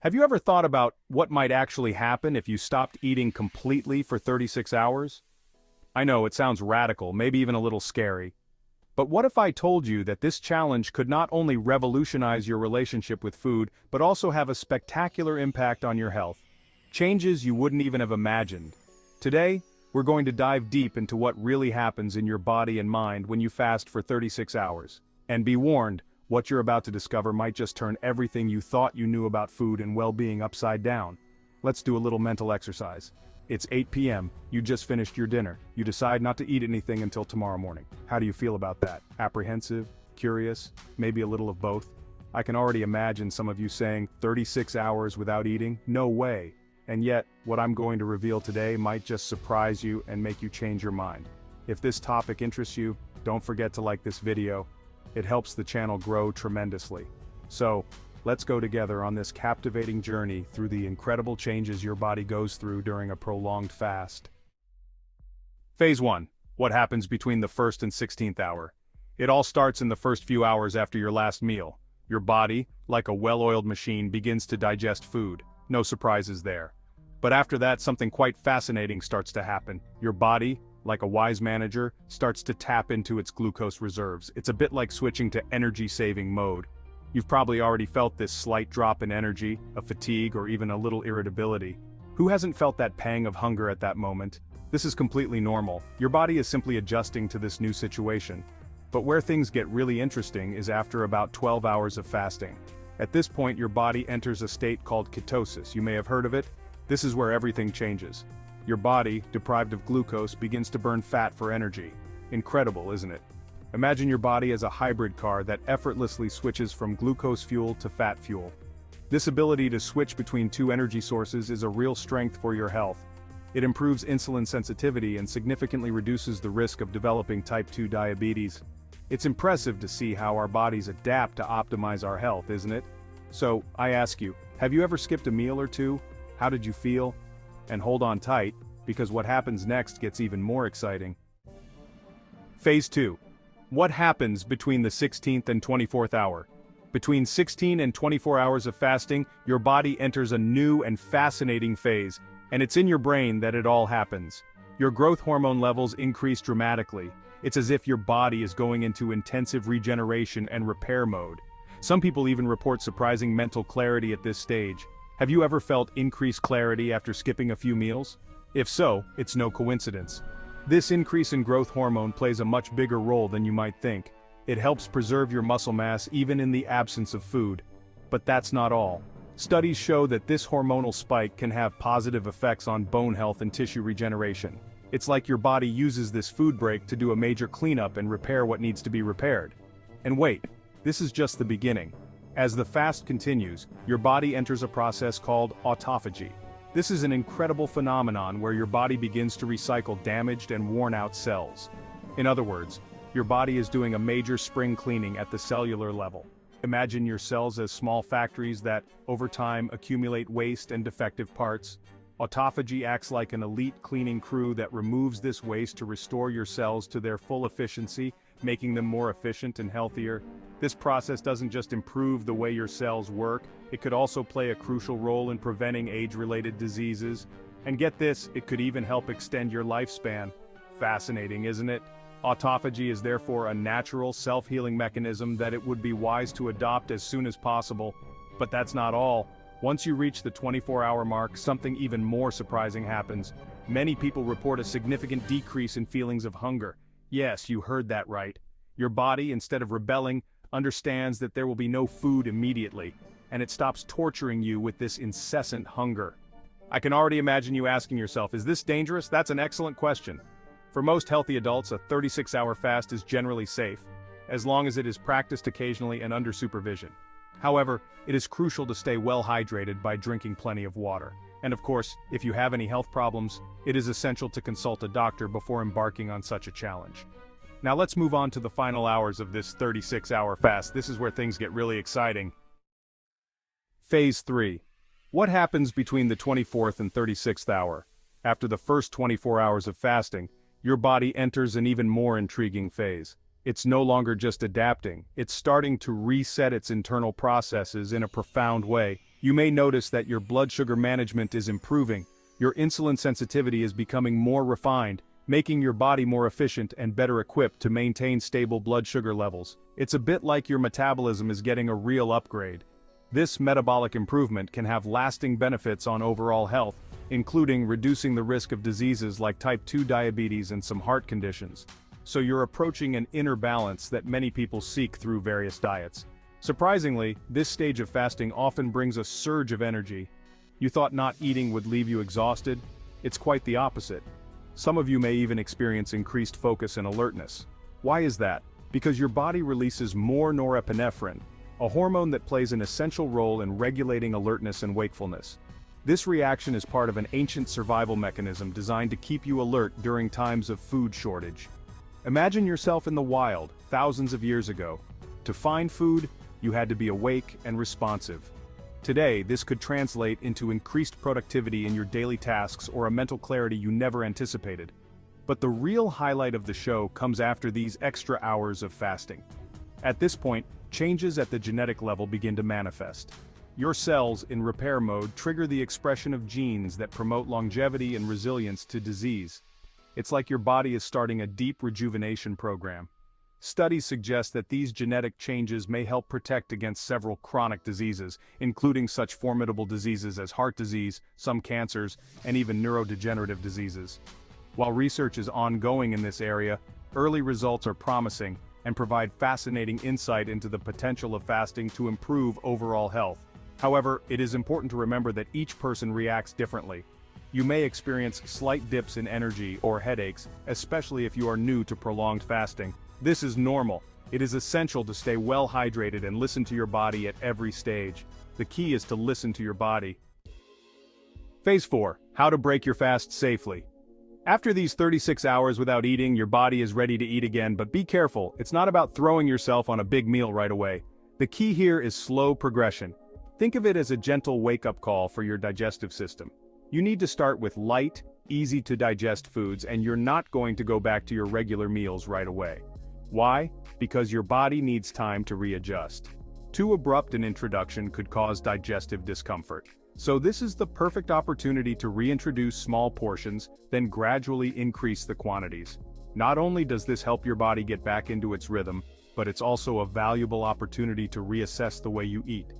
Have you ever thought about what might actually happen if you stopped eating completely for 36 hours? I know it sounds radical, maybe even a little scary. But what if I told you that this challenge could not only revolutionize your relationship with food, but also have a spectacular impact on your health? Changes you wouldn't even have imagined. Today, we're going to dive deep into what really happens in your body and mind when you fast for 36 hours. And be warned, what you're about to discover might just turn everything you thought you knew about food and well-being upside down. Let's do a little mental exercise. It's 8 p.m., you just finished your dinner. You decide not to eat anything until tomorrow morning. How do you feel about that? Apprehensive? Curious? Maybe a little of both? I can already imagine some of you saying, 36 hours without eating? No way. And yet, what I'm going to reveal today might just surprise you and make you change your mind. If this topic interests you, don't forget to like this video. It helps the channel grow tremendously. So, let's go together on this captivating journey through the incredible changes your body goes through during a prolonged fast. Phase 1. What happens between the 1st and 16th hour? It all starts in the first few hours after your last meal. Your body, like a well-oiled machine, begins to digest food. No surprises there. But after that, something quite fascinating starts to happen. Your body, like a wise manager, starts to tap into its glucose reserves. It's a bit like switching to energy-saving mode. You've probably already felt this slight drop in energy, a fatigue, or even a little irritability. Who hasn't felt that pang of hunger at that moment? This is completely normal. Your body is simply adjusting to this new situation. But where things get really interesting is after about 12 hours of fasting. At this point, your body enters a state called ketosis. You may have heard of it. This is where everything changes. Your body, deprived of glucose, begins to burn fat for energy. Incredible, isn't it? Imagine your body as a hybrid car that effortlessly switches from glucose fuel to fat fuel. This ability to switch between two energy sources is a real strength for your health. It improves insulin sensitivity and significantly reduces the risk of developing type 2 diabetes. It's impressive to see how our bodies adapt to optimize our health, isn't it? So, I ask you, have you ever skipped a meal or two? How did you feel? And hold on tight, because what happens next gets even more exciting. Phase 2. What happens between the 16th and 24th hour? Between 16 and 24 hours of fasting, your body enters a new and fascinating phase, and it's in your brain that it all happens. Your growth hormone levels increase dramatically. It's as if your body is going into intensive regeneration and repair mode. Some people even report surprising mental clarity at this stage. Have you ever felt increased clarity after skipping a few meals? If so, it's no coincidence. This increase in growth hormone plays a much bigger role than you might think. It helps preserve your muscle mass even in the absence of food. But that's not all. Studies show that this hormonal spike can have positive effects on bone health and tissue regeneration. It's like your body uses this food break to do a major cleanup and repair what needs to be repaired. And wait, this is just the beginning. As the fast continues, your body enters a process called autophagy. This is an incredible phenomenon where your body begins to recycle damaged and worn-out cells. In other words, your body is doing a major spring cleaning at the cellular level. Imagine your cells as small factories that, over time, accumulate waste and defective parts. Autophagy acts like an elite cleaning crew that removes this waste to restore your cells to their full efficiency, making them more efficient and healthier. This process doesn't just improve the way your cells work, it could also play a crucial role in preventing age-related diseases. And get this, it could even help extend your lifespan. Fascinating, isn't it? Autophagy is therefore a natural, self-healing mechanism that it would be wise to adopt as soon as possible. But that's not all. Once you reach the 24-hour mark, something even more surprising happens. Many people report a significant decrease in feelings of hunger. Yes, you heard that right. Your body, instead of rebelling, understands that there will be no food immediately, and it stops torturing you with this incessant hunger. I can already imagine you asking yourself, is this dangerous? That's an excellent question. For most healthy adults, a 36-hour fast is generally safe, as long as it is practiced occasionally and under supervision. However, it is crucial to stay well hydrated by drinking plenty of water. And of course, if you have any health problems, it is essential to consult a doctor before embarking on such a challenge. Now let's move on to the final hours of this 36-hour fast. This is where things get really exciting. Phase 3. What happens between the 24th and 36th hour? After the first 24 hours of fasting, your body enters an even more intriguing phase. It's no longer just adapting, it's starting to reset its internal processes in a profound way. You may notice that your blood sugar management is improving, your insulin sensitivity is becoming more refined, making your body more efficient and better equipped to maintain stable blood sugar levels. It's a bit like your metabolism is getting a real upgrade. This metabolic improvement can have lasting benefits on overall health, including reducing the risk of diseases like type 2 diabetes and some heart conditions. So you're approaching an inner balance that many people seek through various diets. Surprisingly, this stage of fasting often brings a surge of energy. You thought not eating would leave you exhausted? It's quite the opposite. Some of you may even experience increased focus and alertness. Why is that? Because your body releases more norepinephrine, a hormone that plays an essential role in regulating alertness and wakefulness. This reaction is part of an ancient survival mechanism designed to keep you alert during times of food shortage. Imagine yourself in the wild, thousands of years ago. To find food, you had to be awake and responsive. Today, this could translate into increased productivity in your daily tasks or a mental clarity you never anticipated. But the real highlight of the show comes after these extra hours of fasting. At this point, changes at the genetic level begin to manifest. Your cells in repair mode trigger the expression of genes that promote longevity and resilience to disease. It's like your body is starting a deep rejuvenation program. Studies suggest that these genetic changes may help protect against several chronic diseases, including such formidable diseases as heart disease, some cancers, and even neurodegenerative diseases. While research is ongoing in this area, early results are promising and provide fascinating insight into the potential of fasting to improve overall health. However, it is important to remember that each person reacts differently. You may experience slight dips in energy or headaches, especially if you are new to prolonged fasting. This is normal. It is essential to stay well hydrated and listen to your body at every stage. The key is to listen to your body. Phase 4. How to break your fast safely. After these 36 hours without eating, your body is ready to eat again, but be careful, it's not about throwing yourself on a big meal right away. The key here is slow progression. Think of it as a gentle wake-up call for your digestive system. You need to start with light, easy-to-digest foods, and you're not going to go back to your regular meals right away. Why? Because your body needs time to readjust. Too abrupt an introduction could cause digestive discomfort. So this is the perfect opportunity to reintroduce small portions, then gradually increase the quantities. Not only does this help your body get back into its rhythm, but it's also a valuable opportunity to reassess the way you eat.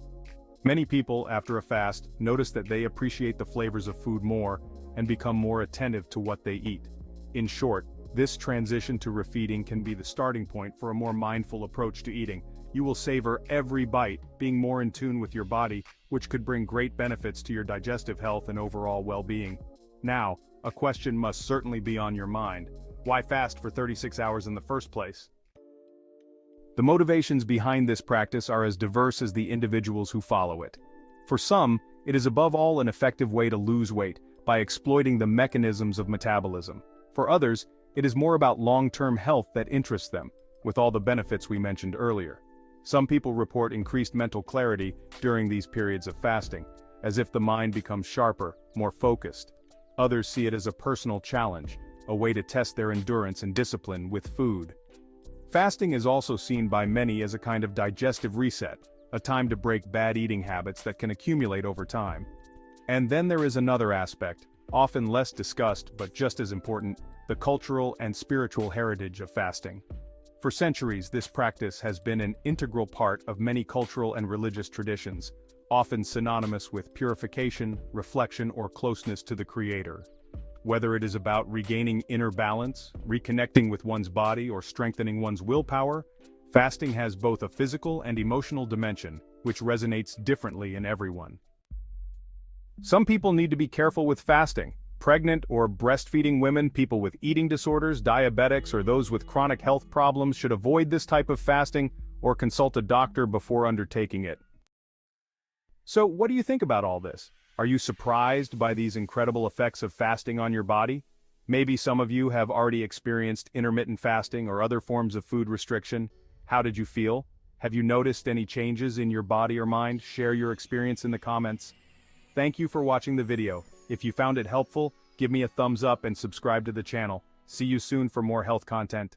Many people, after a fast, notice that they appreciate the flavors of food more and become more attentive to what they eat. In short, this transition to refeeding can be the starting point for a more mindful approach to eating. You will savor every bite, being more in tune with your body, which could bring great benefits to your digestive health and overall well-being. Now, a question must certainly be on your mind. Why fast for 36 hours in the first place? The motivations behind this practice are as diverse as the individuals who follow it. For some, it is above all an effective way to lose weight by exploiting the mechanisms of metabolism. For others, it is more about long-term health that interests them, with all the benefits we mentioned earlier. Some people report increased mental clarity during these periods of fasting, as if the mind becomes sharper, more focused. Others see it as a personal challenge, a way to test their endurance and discipline with food. Fasting is also seen by many as a kind of digestive reset, a time to break bad eating habits that can accumulate over time. And then there is another aspect, often less discussed but just as important, the cultural and spiritual heritage of fasting. For centuries, this practice has been an integral part of many cultural and religious traditions, often synonymous with purification, reflection, or closeness to the Creator. Whether it is about regaining inner balance, reconnecting with one's body, or strengthening one's willpower, fasting has both a physical and emotional dimension, which resonates differently in everyone. Some people need to be careful with fasting. Pregnant or breastfeeding women, people with eating disorders, diabetics, or those with chronic health problems should avoid this type of fasting or consult a doctor before undertaking it. So, what do you think about all this? Are you surprised by these incredible effects of fasting on your body? Maybe some of you have already experienced intermittent fasting or other forms of food restriction. How did you feel? Have you noticed any changes in your body or mind? Share your experience in the comments. Thank you for watching the video. If you found it helpful, give me a thumbs up and subscribe to the channel. See you soon for more health content.